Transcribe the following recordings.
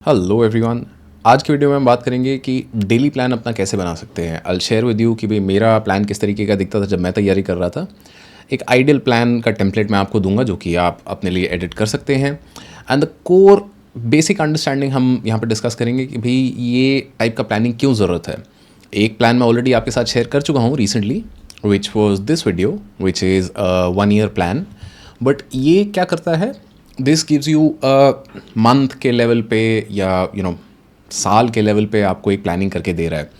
Hello everyone. आज की video में हम बात करेंगे कि डेली प्लान अपना कैसे बना सकते हैं। आई शेयर विद यू कि भाई मेरा प्लान किस तरीके का दिखता था जब मैं तैयारी कर रहा था। एक आइडियल प्लान का टेम्पलेट मैं आपको दूंगा जो कि आप अपने लिए एडिट कर सकते हैं। And the core basic understanding हम यहाँ पर डिस्कस करेंगे कि भाई ये टाइप का प्लानिंग क्यों ज़रूरत है। एक प्लान मैं ऑलरेडी आपके साथ शेयर कर चुका हूँ recently, which was this video which is 1 year plan. But ये क्या करता है, दिस गिव्स यू मंथ के लेवल पे या साल के लेवल पे आपको एक प्लानिंग करके दे रहा है।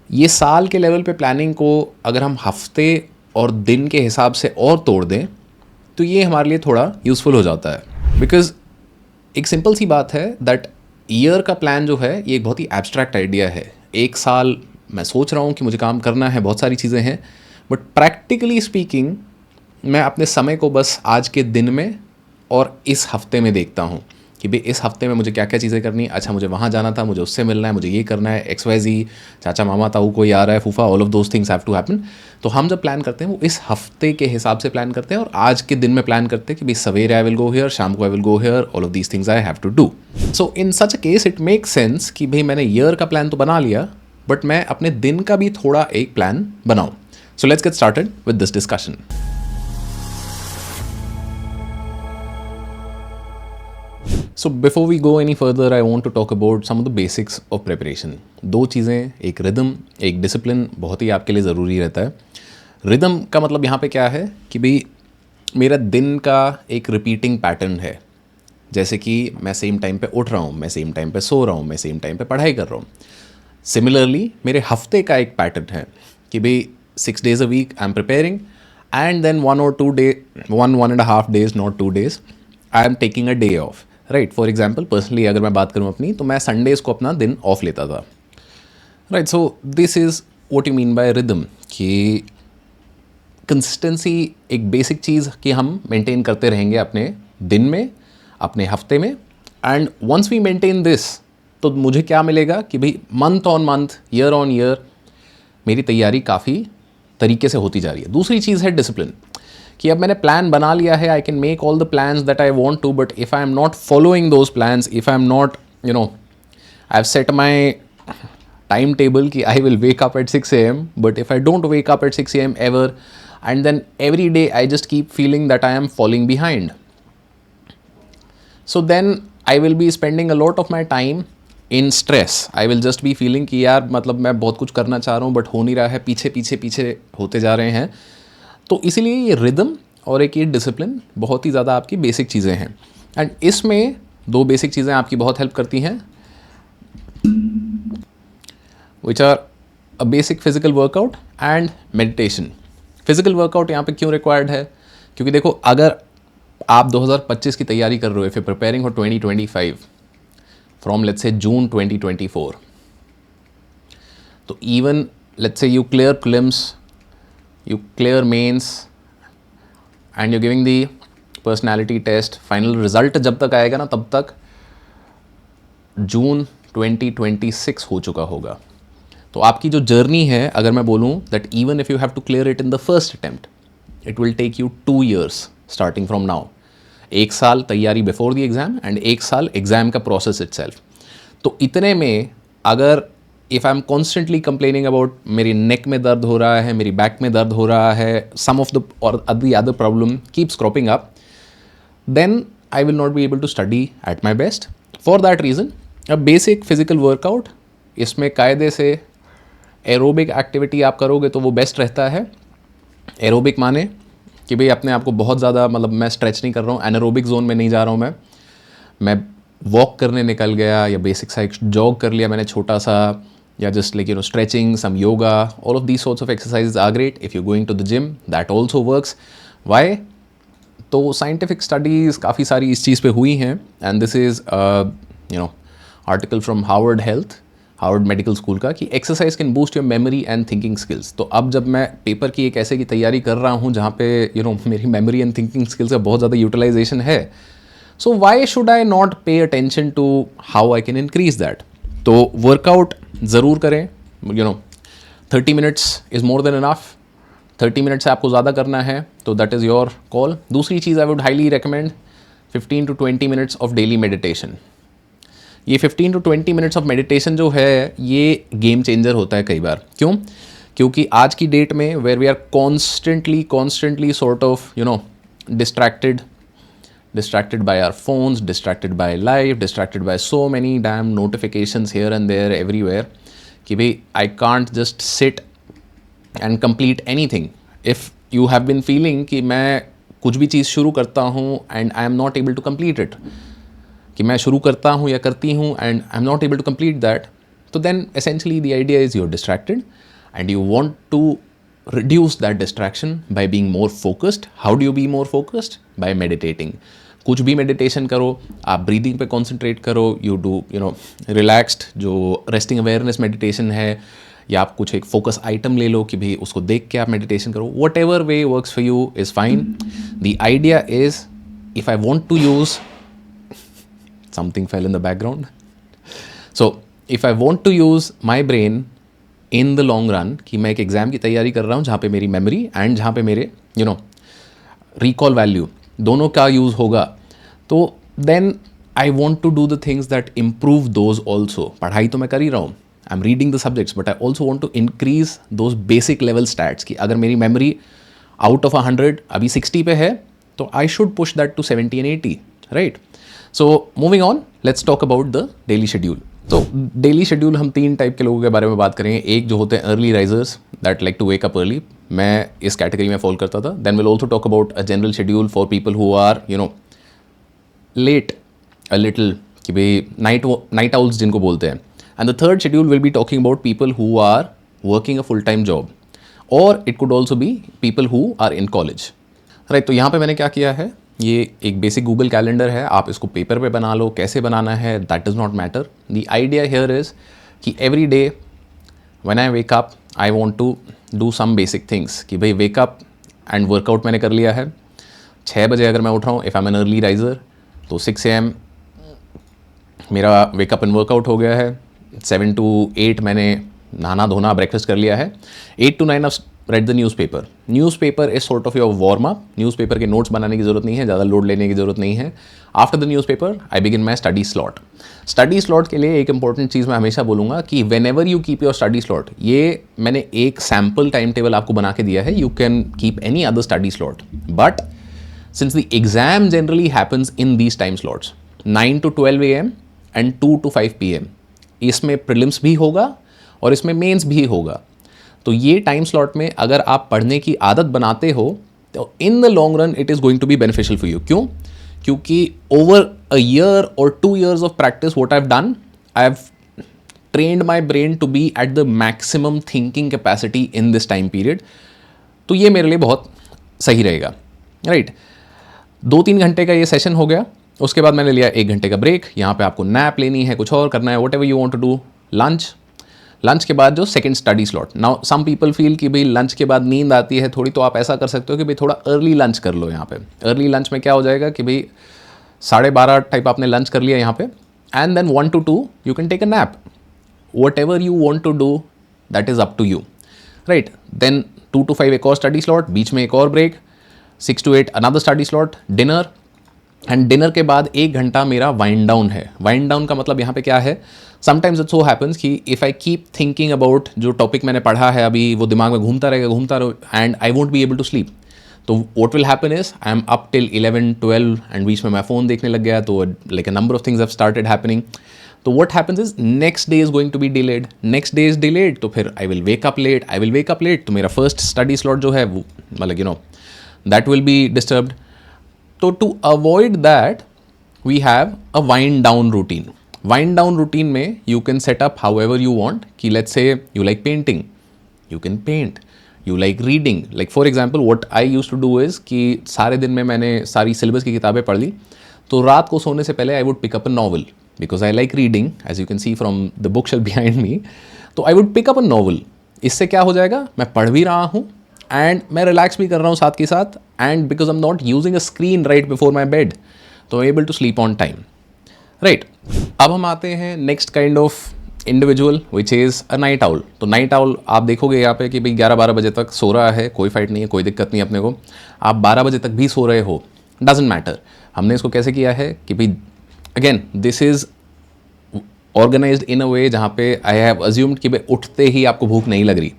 ये साल के लेवल पे प्लानिंग को अगर हम हफ्ते और दिन के हिसाब से और तोड़ दें तो ये हमारे लिए थोड़ा यूज़फुल हो जाता है। बिकॉज एक सिंपल सी बात है दैट ईयर का प्लान जो है ये एक बहुत ही एब्स्ट्रैक्ट आइडिया है। एक साल मैं सोच रहा हूँ कि मुझे काम करना है, बहुत सारी चीज़ें हैं, बट प्रैक्टिकली स्पीकिंग मैं अपने समय को बस आज के दिन में और इस हफ्ते में देखता हूँ कि भाई इस हफ्ते में मुझे क्या क्या चीज़ें करनी है। अच्छा, मुझे वहाँ जाना था, मुझे उससे मिलना है, मुझे ये करना है, XYZ, चाचा मामा ताऊ कोई आ रहा है, फूफा, all of those things have to happen. तो हम जब प्लान करते हैं वो इस हफ्ते के हिसाब से प्लान करते हैं और आज के दिन में प्लान करते हैं कि भाई सवेरे आई विल गो हियर, शाम को I will go here, all of these things I have to do. So in such a case it make sense कि भाई मैंने ईयर का प्लान तो बना लिया बट मैं अपने दिन का भी थोड़ा एक प्लान बनाऊँ। So let's get started with this discussion. So before we go any further, I want to talk about some of the basics of preparation. दो चीज़ें, एक रिदम, एक डिसिप्लिन बहुत ही आपके लिए ज़रूरी रहता है। रिदम का मतलब यहाँ पे क्या है कि भाई मेरा दिन का एक रिपीटिंग पैटर्न है। जैसे कि मैं सेम टाइम पे उठ रहा हूँ, मैं सेम टाइम पे सो रहा हूँ, मैं सेम टाइम पे पढ़ाई कर रहा हूँ। सिमिलरली मेरे हफ्ते का एक पैटर्न है कि भाई 6 days a week I am preparing and then 1.5 days, not 2 days, I am taking a day off. Right, for example personally अगर मैं बात करूँ अपनी, तो मैं संडेज़ को अपना दिन ऑफ लेता था। Right, so this is what you mean by rhythm कि कंसिस्टेंसी एक बेसिक चीज़ कि हम मेंटेन करते रहेंगे अपने दिन में, अपने हफ्ते में। And once we maintain this तो मुझे क्या मिलेगा कि भाई month on month, year on year मेरी तैयारी काफ़ी तरीके से होती जा रही है। दूसरी चीज़ है डिसिप्लिन कि अब मैंने प्लान बना लिया है, I can make all the plans that I want to, but if I am not following those plans, if I am not I have set my time table कि I will wake up at 6 AM, but if I don't wake up at 6 AM ever and then every day I just keep feeling that I am following behind, so then I will be spending a lot of my time in stress. I will just be feeling कि यार मतलब मैं बहुत कुछ करना चाह रहा हूँ बट हो नहीं रहा है, पीछे पीछे पीछे होते जा रहे हैं। तो इसीलिए ये रिदम और एक ये डिसिप्लिन बहुत ही ज़्यादा आपकी बेसिक चीज़ें हैं। एंड इसमें दो बेसिक चीज़ें आपकी बहुत हेल्प करती हैं, which are a basic physical workout and meditation. Physical workout यहाँ पे क्यों रिक्वायर्ड है, क्योंकि देखो अगर आप 2025 की तैयारी कर रहे हो, if you preparing for 2025 from let's say June 2024, तो even let's say you clear prelims, you clear mains and you're giving the personality test, final result जब तक आएगा ना तब तक जून 2026 हो चुका होगा। तो आपकी जो जर्नी है, अगर मैं बोलूँ that even if you have to clear it in the first attempt, it will take you 2 years starting from now. 1 साल तैयारी बिफोर द एग्ज़ाम एंड 1 साल एग्ज़ाम का प्रोसेस इटसेल्फ। तो इतने में अगर if I am constantly complaining about मेरी नेक में दर्द हो रहा है, मेरी बैक में दर्द हो रहा है, सम ऑफ द और the other problem keeps cropping up, then I will not be able to study at my best. For that reason a basic physical workout, इसमें कायदे से एरोबिक एक्टिविटी आप करोगे तो वो बेस्ट रहता है। एरोबिक माने कि भाई अपने आप को बहुत ज़्यादा, मतलब मैं स्ट्रेच नहीं कर रहा हूँ, एनारोबिक जोन में नहीं जा रहा हूँ, मैं वॉक करने निकल गया या बेसिक सा एक जॉग कर लिया मैंने छोटा सा, या just like stretching, some yoga, all of these sorts of exercises are great. If you're going to the gym, that also works. Why? तो scientific studies काफ़ी सारी इस चीज़ पे हुई हैं, and this is article from Harvard Health, Harvard Medical School का, कि exercise can boost your memory and thinking skills। तो अब जब मैं पेपर की एक ऐसे की तैयारी कर रहा हूँ जहाँ पे मेरी memory and thinking skills का बहुत ज़्यादा utilization है, so why should I not pay attention to how I can increase that? तो वर्कआउट ज़रूर करें, 30 minutes is more than enough. 30 minutes से आपको ज़्यादा करना है तो दैट इज़ योर कॉल। दूसरी चीज़ I would highly recommend 15 to 20 minutes of daily meditation. ये 15 to 20 मिनट्स ऑफ मेडिटेशन जो है ये गेम चेंजर होता है कई बार। क्यों? क्योंकि आज की डेट में where we are constantly sort of distracted by our phones, distracted by life, distracted by so many damn notifications here and there everywhere कि भाई I can't just sit and complete anything. If you have been feeling कि मैं कुछ भी चीज़ शुरू करता हूँ and I am not able to complete it, कि मैं शुरू करता हूँ या करती हूँ and I am not able to complete that, तो then essentially the idea is you're distracted and you want to reduce that distraction by being more focused. How do you be more focused? By meditating. कुछ भी meditation करो, आप breathing पे concentrate करो, you do relaxed जो resting awareness meditation है, या आप कुछ एक फोकस आइटम ले लो कि भाई उसको देख के आप मेडिटेशन करो. Whatever way works for you is fine. The idea is if I want to use something fail in the background. So if I want to use my brain in the long run, कि मैं एक exam की तैयारी कर रहा हूँ जहाँ पे मेरी मेमोरी एंड जहाँ पे मेरे रिकॉल वैल्यू दोनों का यूज़ होगा, तो then I want to do the things that improve those also. पढ़ाई तो मैं कर ही रहा हूँ, I am reading the subjects, but I also want to increase those basic level stats. कि अगर मेरी मेमोरी आउट ऑफ 100 अभी 60 पे है, तो I should push that to 70 and 80, right. So moving on, let's talk about the daily schedule. तो daily schedule हम 3 type के लोगों के बारे में बात करेंगे. एक जो होते हैं early risers that like to wake up early, मैं इस कैटेगरी में फॉल करता था. Then will also talk about a general schedule for people who are late a little, कि भाई नाइट आउल्स जिनको बोलते हैं. And the third schedule will be talking about people who are working a full time job, और it could also be people who are in college, right. तो यहाँ पे मैंने क्या किया है, ये एक बेसिक गूगल कैलेंडर है. आप इसको पेपर पे बना लो, कैसे बनाना है that does not matter. The idea here is कि every day when I wake up I want to do some basic things. कि भाई वेकअप एंड वर्कआउट मैंने कर लिया है. 6 बजे अगर मैं उठ रहा हूँ, if I M an early riser, तो 6 AM मेरा वेकअप एंड वर्कआउट हो गया है. 7 to 8 मैंने नहाना धोना ब्रेकफास्ट कर लिया है. 8 to 9 read the newspaper. Newspaper is sort of your warm up. Newspaper के नोट्स बनाने की ज़रूरत नहीं है, ज़्यादा लोड लेने की ज़रूरत नहीं है. After the newspaper I begin my study slot. Study slot के लिए एक इंपॉर्टेंट चीज़ मैं हमेशा बोलूँगा कि when ever you keep your study slot, ये मैंने एक सैम्पल टाइम टेबल आपको बना के दिया है. You can keep any other study slot, but since the exam generally happens in these time slots 9 to 12 AM and 2 to 5 PM, इसमें prelims भी होगा और इसमें मेंस भी होगा. तो ये टाइम स्लॉट में अगर आप पढ़ने की आदत बनाते हो, तो in the long run it is going to be beneficial for you. क्यों? क्योंकि ओवर अ ईयर और 2 years of practice what I have done, I have trained my brain to be at the maximum thinking capacity in this time period. तो ये मेरे लिए बहुत सही रहेगा, राइट. 2-3 घंटे का ये सेशन हो गया. उसके बाद मैंने लिया 1 घंटे का ब्रेक. यहाँ पे आपको नैप लेनी है, कुछ और करना है, whatever you want to do. Lunch के बाद जो second study slot. Now some people feel कि भाई लंच के बाद नींद आती है थोड़ी, तो आप ऐसा कर सकते हो कि भाई थोड़ा अर्ली लंच कर लो. यहाँ पे अर्ली लंच में क्या हो जाएगा कि भाई 12:30 टाइप आपने लंच कर लिया यहाँ पे, and then 1 to 2 you can take a nap. Whatever you want to do that is up to you, right. Then 2 to 5 एक और स्टडी स्लॉट, बीच में एक और break. 6 to 8 another study slot, dinner, and dinner के बाद 1 घंटा मेरा wind down है. वाइंड डाउन का मतलब यहाँ पे क्या है, समटाइम्स इट सो हैपन्स कि if I keep thinking about जो टॉपिक मैंने पढ़ा है अभी, वो दिमाग में घूमता रहेगा and I won't be able to sleep. तो what will happen is I am up till 11-12 and बीच में मैं फ़ोन देखने लग गया, तो like a number of things have started happening. तो what happens is next day is going to be delayed. Next day is delayed, तो फिर I will wake up late. तो मेरा फर्स्ट स्टडी स्लॉट जो है वो मतलब that will be disturbed. So to avoid that, we have a wind down routine. Wind down routine में you can set up however you want. कि let's say you like painting, you can paint. You like reading. Like for example, what I used to do is कि सारे दिन में मैंने सारी syllabus की किताबें पढ़ ली, तो रात को सोने से पहले I would pick up a novel because I like reading, as you can see from the bookshelf behind me. तो I would pick up a novel. इससे क्या हो जाएगा, मैं पढ़ भी रहा हूँ एंड मैं रिलैक्स भी कर रहा हूँ साथ के साथ, and because I am not using a screen right before my bed, तो I able to sleep on time, right. अब हम आते हैं next kind of individual which is a night owl. तो नाइट आउल आप देखोगे यहाँ पे कि भाई 11-12 बजे तक सो रहा है, कोई फाइट नहीं है, कोई दिक्कत नहीं है अपने को. आप 12 बजे तक भी सो रहे हो, डजेंट मैटर. हमने इसको कैसे किया है कि भाई अगेन दिस इज़ ऑर्गेनाइज्ड इन अ वे जहाँ पे आई हैव अज्यूम्ड कि भाई उठते ही आपको भूख नहीं लग रही.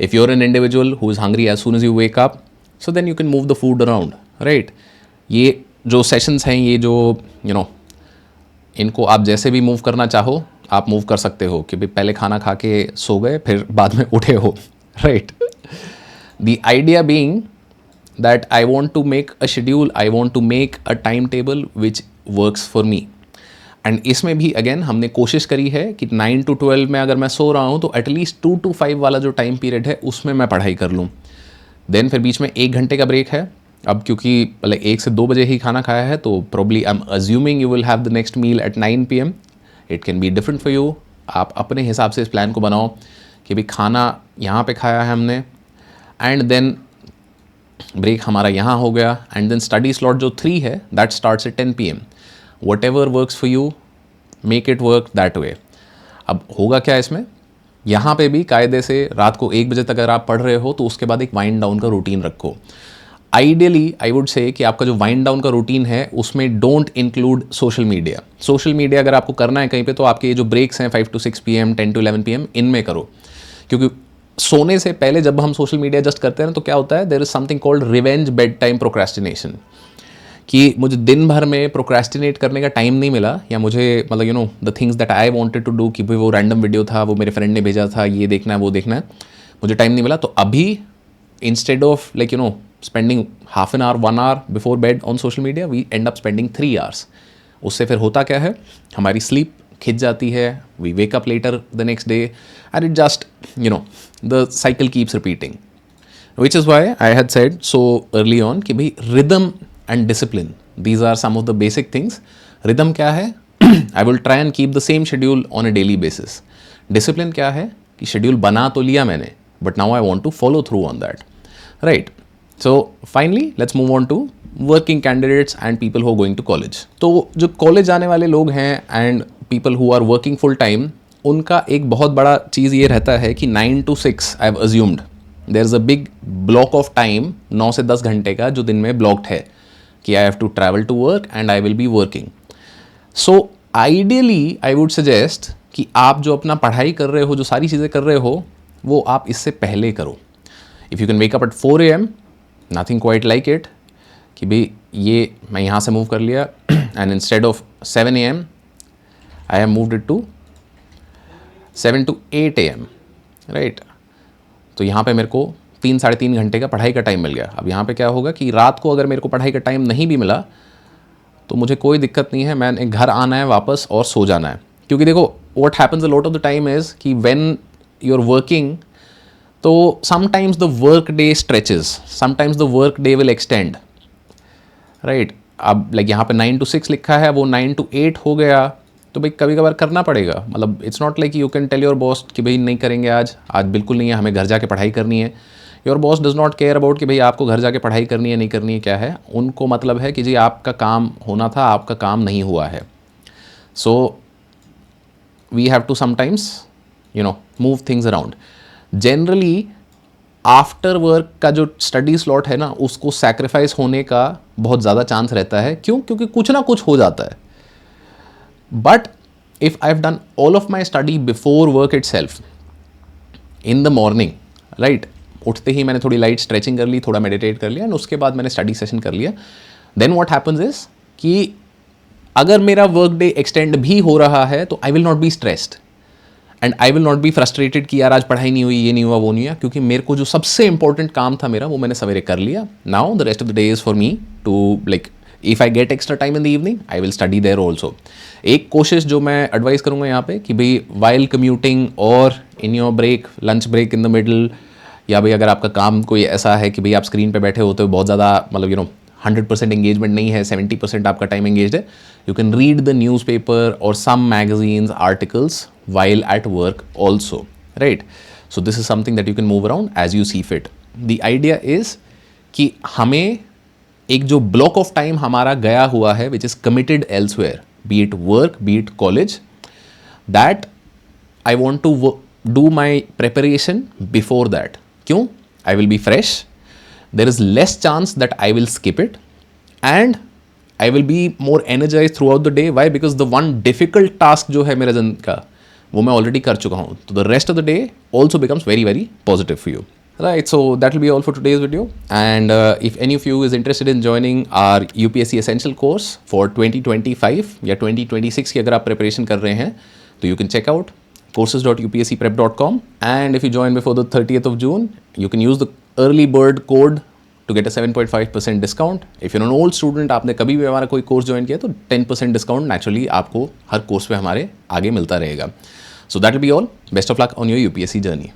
If you are an individual who is hungry as soon as you wake up, so then you can move the food around, right. ये जो सेशंस हैं, ये जो इनको आप जैसे भी मूव करना चाहो आप मूव कर सकते हो कि भाई पहले खाना खा के सो गए फिर बाद में उठे हो, right. The idea being that I want to make a schedule, I want to make a timetable which works for me. And इसमें भी अगेन हमने कोशिश करी है कि 9 to 12 में अगर मैं सो रहा हूँ तो एटलीस्ट 2 to 5 वाला जो टाइम पीरियड है उसमें मैं पढ़ाई कर लूँ. देन फिर बीच में 1 घंटे का ब्रेक है. अब क्योंकि पहले 1 से 2 बजे ही खाना खाया है तो probably I am assuming you will have the next meal at 9 PM. It can be different for you. आप अपने हिसाब से इस प्लान को बनाओ कि भाई खाना यहाँ पे खाया है हमने एंड देन ब्रेक हमारा यहाँ हो गया एंड देन स्टडी स्लॉट जो 3 है that starts at 10 PM. What ever works for you make it work that way. अब होगा क्या इसमें, यहाँ पे भी कायदे से रात को 1 बजे तक अगर आप पढ़ रहे हो तो उसके बाद एक वाइंड डाउन का रूटीन रखो. आइडियली आई वुड से कि आपका जो वाइंड डाउन का रूटीन है उसमें don't include social media. Social media अगर आपको करना है कहीं पे तो आपके ये जो ब्रेक्स हैं 5 to 6 PM 10 to 11 PM इनमें करो. क्योंकि सोने से पहले जब हम सोशल मीडिया जस्ट करते हैं तो क्या होता है, there is something called revenge bedtime procrastination, कि मुझे दिन भर में प्रोक्रेस्टिनेट करने का टाइम नहीं मिला या मुझे मतलब the things that I wanted to do कि भाई वो रैंडम वीडियो था, वो मेरे फ्रेंड ने भेजा था, ये देखना है वो देखना है, मुझे टाइम नहीं मिला. तो अभी instead of spending half an hour 1 hour before bed on social media we end up spending 3 hours. उससे फिर होता क्या है, हमारी स्लीप खिंच जाती है, we wake up later the next day and it just the cycle keeps repeating. Which is why I had said so early on कि भाई rhythm and discipline, these are some of the basic things. Rhythm क्या है, I will try and keep the same schedule on a daily basis. Discipline क्या है कि schedule बना तो लिया मैंने but now I want to follow through on that, right. So finally let's move on to working candidates and people who are going to college. तो जो college जाने वाले लोग हैं and people who are working full time, उनका एक बहुत बड़ा चीज़ ये रहता है कि 9 to 6 I have assumed there is a big block of time 9 से 10 घंटे का जो दिन में ब्लॉक्ड है कि I have to travel to work and I will be working. So ideally I would suggest कि आप जो अपना पढ़ाई कर रहे हो, जो सारी चीज़ें कर रहे हो, वो आप इससे पहले करो. If you can wake up eight 4 AM, nothing quite like it कि भाई ये मैं यहाँ से मूव कर लिया and instead of 7 AM I have moved it to 7 to 8 AM, right. तो यहाँ पे मेरे को 3-3.5 घंटे का पढ़ाई का टाइम मिल गया. अब यहाँ पे क्या होगा कि रात को अगर मेरे को पढ़ाई का टाइम नहीं भी मिला तो मुझे कोई दिक्कत नहीं है, मैंने घर आना है वापस और सो जाना है. क्योंकि देखो what happens a lot of the time is कि व्हेन यू आर वर्किंग तो sometimes the work day stretches, sometimes the work day will extend, right. अब लाइक यहाँ पे 9 to 6 लिखा है, वो 9 to 8 हो गया तो भाई कभी कभार करना पड़ेगा. मतलब it's not like you can tell your boss कि भाई नहीं करेंगे आज बिल्कुल नहीं है, हमें घर जाके पढ़ाई करनी है. Your boss does not care about कि भाई आपको घर जाके पढ़ाई करनी है नहीं करनी है, क्या है, उनको मतलब है कि जी आपका काम होना था, आपका काम नहीं हुआ है. So we have to sometimes move things around. Generally after work का जो स्टडी स्लॉट है ना उसको सैक्रिफाइस होने का बहुत ज़्यादा चांस रहता है. क्यों? क्योंकि कुछ ना कुछ हो जाता है. But if I've done all of my study before work itself, in the morning, right, उठते ही मैंने थोड़ी लाइट स्ट्रेचिंग कर ली, थोड़ा मेडिटेट कर लिया एंड उसके बाद मैंने स्टडी सेशन कर लिया, देन व्हाट हैपन्स इज कि अगर मेरा वर्क डे एक्सटेंड भी हो रहा है तो आई will not B stressed and I will not be frustrated कि यार आज पढ़ाई नहीं हुई, ये नहीं हुआ, वो नहीं हुआ, क्योंकि मेरे को जो सबसे इंपॉर्टेंट काम था मेरा वो मैंने सवेरे कर लिया. Now the rest of the day is for me to like if I get extra time in the evening I will study there also. एक कोशिश जो मैं एडवाइस करूँगा यहाँ पे कि भाई वाइल कम्यूटिंग और in your break, lunch break in the middle, या भाई अगर आपका काम कोई ऐसा है कि भाई आप स्क्रीन पे बैठे होते हो, बहुत ज़्यादा मतलब 100% एंगेजमेंट नहीं है, 70% आपका टाइम एंगेज है, you can read the news paper और some magazines articles while at work also, right. So this is something that you can move around as you see fit. The idea is कि हमें एक जो block of time हमारा गया हुआ है which is committed elsewhere, be it work, be it college, that I want to do my preparation before that. क्यों? I will be fresh, there is less chance that I will skip it and I will be more energize throughout the day. Why? Because the one difficult task जो है मेरे दिन का वो मैं already कर चुका हूँ. तो the rest of the day also becomes very very positive for you. Right, so that will be all for today's video. And if any of you is interested in joining our UPSC Essential course for 2025 या 2026 की अगर आप preparation कर रहे हैं तो you can check out courses.upscprep.com. And if you join before the 30th of June, you can use the early bird code to get a 7.5% discount. If you're an old student, आपने कभी भी हमारा कोई course join किया तो 10% discount naturally आपको हर course पे हमारे आगे मिलता रहेगा. So that will be all. Best of luck on your UPSC journey.